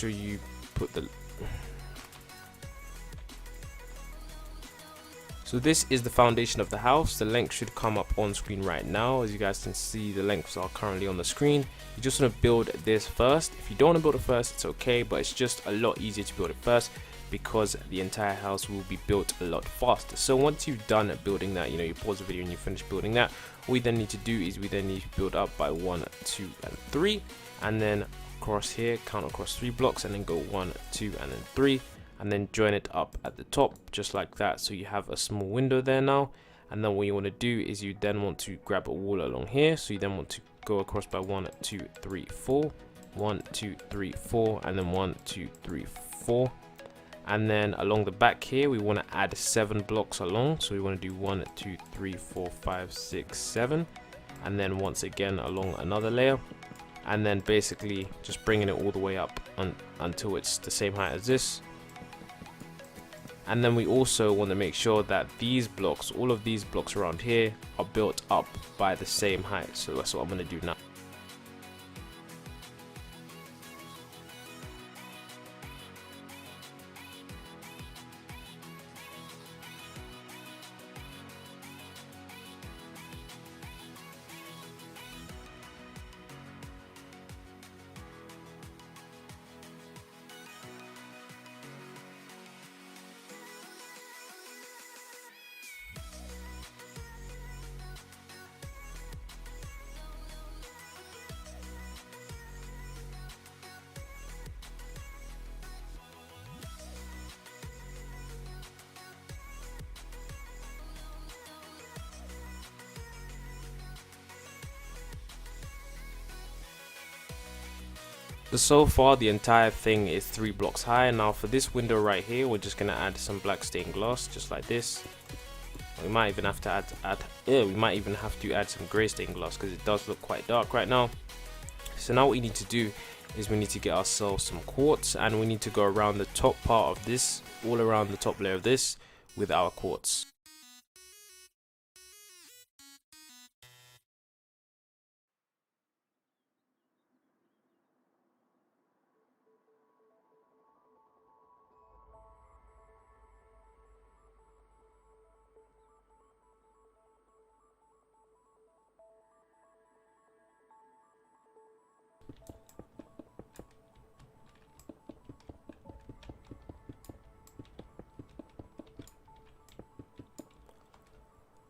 sure you put the... So this is the foundation of the house. The length should come up on screen right now. As you guys can see, the lengths are currently on the screen. You just want to build this first. If you don't want to build it first, it's okay, but it's just a lot easier to build it first because the entire house will be built a lot faster. So once you've done building that, you pause the video and you finish building that, what we then need to do is we then need to build up by 1, 2, and 3, and then across here, count across 3 blocks, and then go 1, 2, and then 3. And then join it up at the top just like that, so you have a small window there now. And then what you want to do is you then want to grab a wall along here, so you then want to go across by 1, 2, 3, 4, 1, 2, 3, 4, and then 1, 2, 3, 4. And then along the back here we want to add 7 blocks along, so we want to do 1, 2, 3, 4, 5, 6, 7, and then once again along another layer, and then basically just bringing it all the way up until it's the same height as this. And then we also want to make sure that these blocks, all of these blocks around here, are built up by the same height. So that's what I'm going to do now. So far the entire thing is 3 blocks high. Now for this window right here, we're just gonna add some black stained glass just like this. We might even have to add some gray stained glass because it does look quite dark right now. So now what we need to do is we need to get ourselves some quartz, and we need to go around the top part of this, all around the top layer of this with our quartz.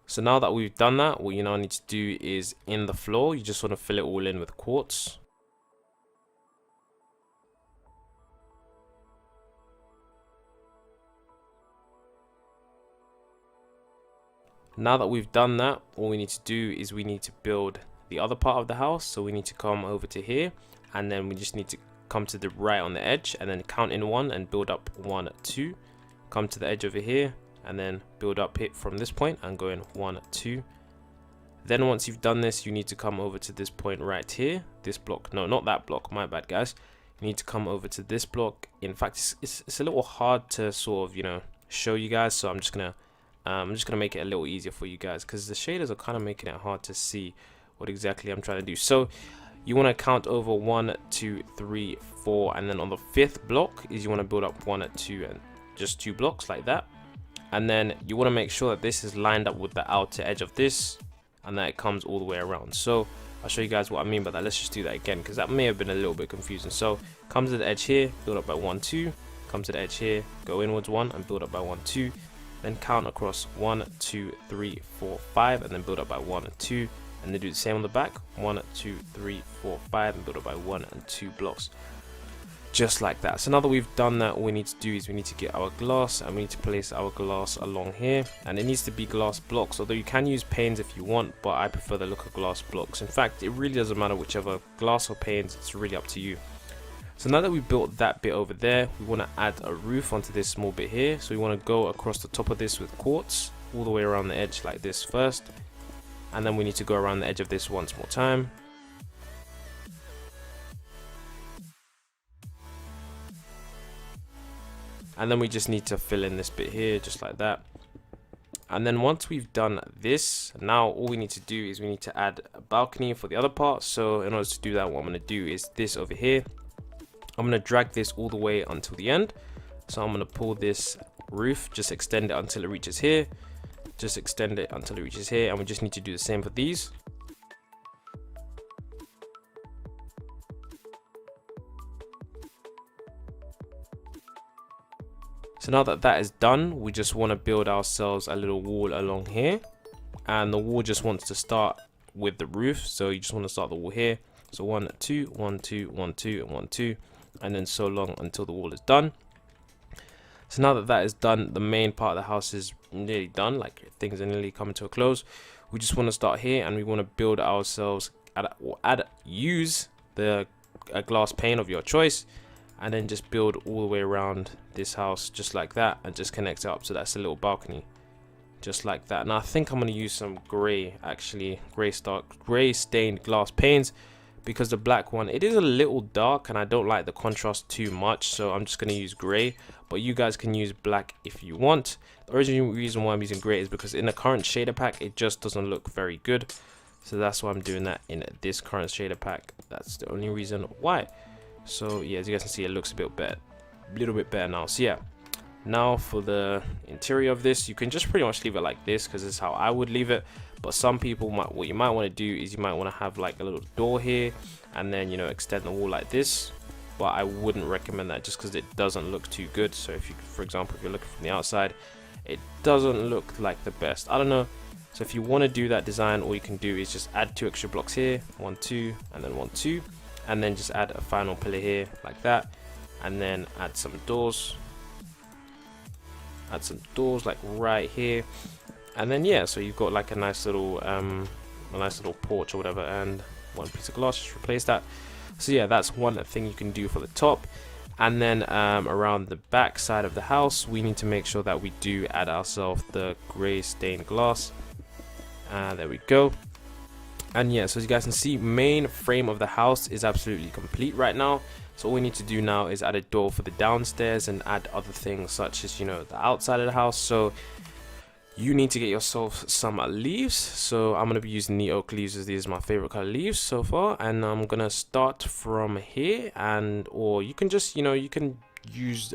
So now that we've done that, what you now need to do is in the floor, you just want to fill it all in with quartz. Now that we've done that, all we need to do is we need to build the other part of the house. So we need to come over to here, and then we just need to come to the right on the edge and then count in 1 and build up 1, 2. Come to the edge over here and then build up it from this point and go in 1, 2. Then once you've done this, you need to come over to this point right here, this block. No, not that block, my bad guys. You need to come over to this block. In fact, it's a little hard to sort of show you guys, so I'm just gonna make it a little easier for you guys because the shaders are kind of making it hard to see what exactly I'm trying to do. So you want to count over 1, 2, 3, 4, and then on the 5th block is you want to build up 1, 2, and just 2 blocks like that. And then you want to make sure that this is lined up with the outer edge of this and that it comes all the way around. So I'll show you guys what I mean by that. Let's just do that again because that may have been a little bit confusing. So come to the edge here, build up by 1, 2, come to the edge here, go inwards 1 and build up by 1, 2, then count across 1, 2, 3, 4, 5, and then build up by 1 and 2, and then do the same on the back, 1, 2, 3, 4, 5, and build up by 1 and 2 blocks. Just like that. So now that we've done that, all we need to do is we need to get our glass, and we need to place our glass along here, and it needs to be glass blocks, although you can use panes if you want, but I prefer the look of glass blocks. In fact, it really doesn't matter whichever, glass or panes, it's really up to you. So now that we've built that bit over there, we want to add a roof onto this small bit here. So we want to go across the top of this with quartz all the way around the edge like this first, and then we need to go around the edge of this once more time. And then we just need to fill in this bit here just like that. And then once we've done this, now all we need to do is we need to add a balcony for the other part. So in order to do that, what I'm going to do is this over here. I'm going to drag this all the way until the end. So I'm going to pull this roof, just extend it until it reaches here, just extend it until it reaches here, and we just need to do the same for these. So now that that is done, we just want to build ourselves a little wall along here, and the wall just wants to start with the roof. So you just want to start the wall here. So 1 2 1 2 1 2 and 1 2, and then so long until the wall is done. So now that that is done, the main part of the house is nearly done, like things are nearly coming to a close. We just want to start here, and we want to build ourselves use the glass pane of your choice, and then just build all the way around this house just like that, and just connect it up. So that's a little balcony just like that. Now I think I'm going to use some gray, actually gray stained glass panes, because the black one, it is a little dark and I don't like the contrast too much, so I'm just going to use gray. But you guys can use black if you want. The original reason why I'm using gray is because in the current shader pack it just doesn't look very good, so that's why I'm doing that in this current shader pack. That's the only reason why. So yeah, as you guys can see, it looks a bit better, a little bit better now. So yeah, now for the interior of this, you can just pretty much leave it like this, because this is how I would leave it. But some people might, what you might want to do is you might want to have like a little door here, and then, you know, extend the wall like this. But I wouldn't recommend that just because it doesn't look too good. So if you, for example, if you're looking from the outside, it doesn't look like the best. I don't know. So if you want to do that design, all you can do is just add 2 extra blocks here, 1 2 and then 1 2, and then just add a final pillar here like that, and then add some doors. Add some doors like right here, and then yeah, so you've got like a nice little porch or whatever, and 1 piece of glass, just replace that. So yeah, that's one thing you can do for the top. And then around the back side of the house, we need to make sure that we do add ourselves the gray stained glass. There we go. And yeah, so as you guys can see, main frame of the house is absolutely complete right now. So all we need to do now is add a door for the downstairs and add other things such as, you know, the outside of the house. So you need to get yourself some leaves. So I'm going to be using the oak leaves, as these are my favorite color leaves so far. And I'm going to start from here, and or you can just, you know, you can use,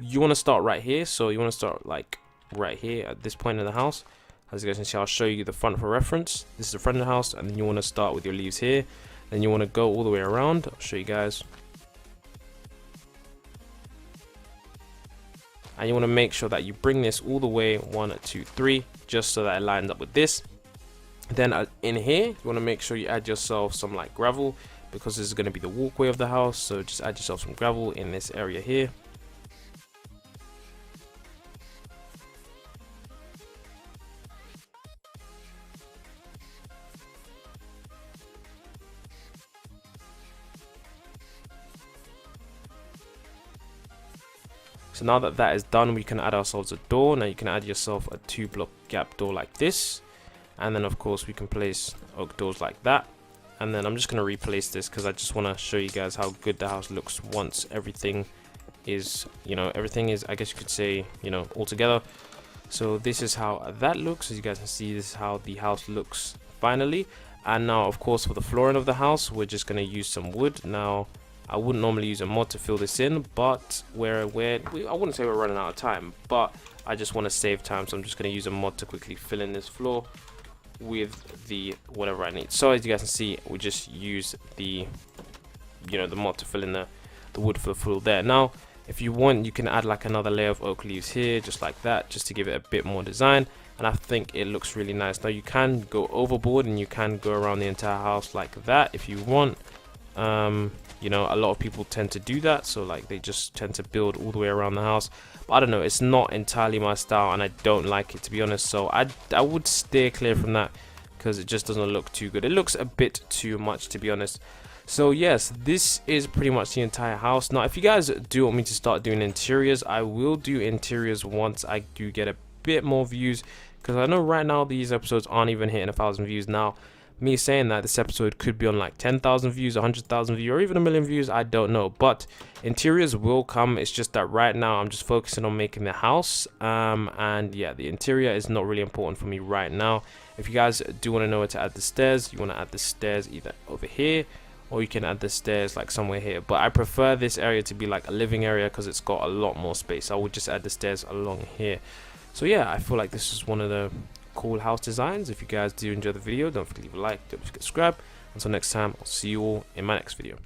you want to start right here. So you want to start like right here at this point in the house. As you guys can see, I'll show you the front for reference. This is the front of the house, and then you want to start with your leaves here. Then you want to go all the way around. I'll show you guys. And you want to make sure that you bring this all the way 1 2 3, just so that it lines up with this. Then in here, you want to make sure you add yourself some like gravel, because this is going to be the walkway of the house. So just add yourself some gravel in this area here. So now that that is done, we can add ourselves a door. Now you can add yourself a 2-block gap door like this, and then of course we can place oak doors like that. And then I'm just going to replace this because I just want to show you guys how good the house looks once everything is, you know, everything is, I guess you could say, you know, all together. So this is how that looks. As you guys can see, this is how the house looks finally. And now of course for the flooring of the house, we're just going to use some wood. Now I wouldn't normally use a mod to fill this in, but I wouldn't say we're running out of time, but I just want to save time, so I'm just going to use a mod to quickly fill in this floor with the whatever I need. So as you guys can see, we just use the, you know, the mod to fill in the wood for the floor there. Now if you want, you can add like another layer of oak leaves here, just like that, just to give it a bit more design, and I think it looks really nice. Now you can go overboard and you can go around the entire house like that if you want. You know, a lot of people tend to do that, so like they just tend to build all the way around the house. But I don't know, it's not entirely my style, and I don't like it, to be honest. So I would steer clear from that because it just doesn't look too good. It looks a bit too much, to be honest. So yes, this is pretty much the entire house. Now if you guys do want me to start doing interiors, I will do interiors once I do get a bit more views, because I know right now these episodes aren't even hitting 1,000 views. Now me saying that, this episode could be on like 10,000 views, 100,000 views, or even 1 million views, I don't know. But interiors will come. It's just that right now I'm just focusing on making the house, and yeah, the interior is not really important for me right now. If you guys do want to know where to add the stairs, you want to add the stairs either over here or you can add the stairs like somewhere here, but I prefer this area to be like a living area because it's got a lot more space. I would just add the stairs along here. So yeah, I feel like this is one of the cool house designs. If you guys do enjoy the video, don't forget to leave a like, don't forget to subscribe. Until next time, I'll see you all in my next video.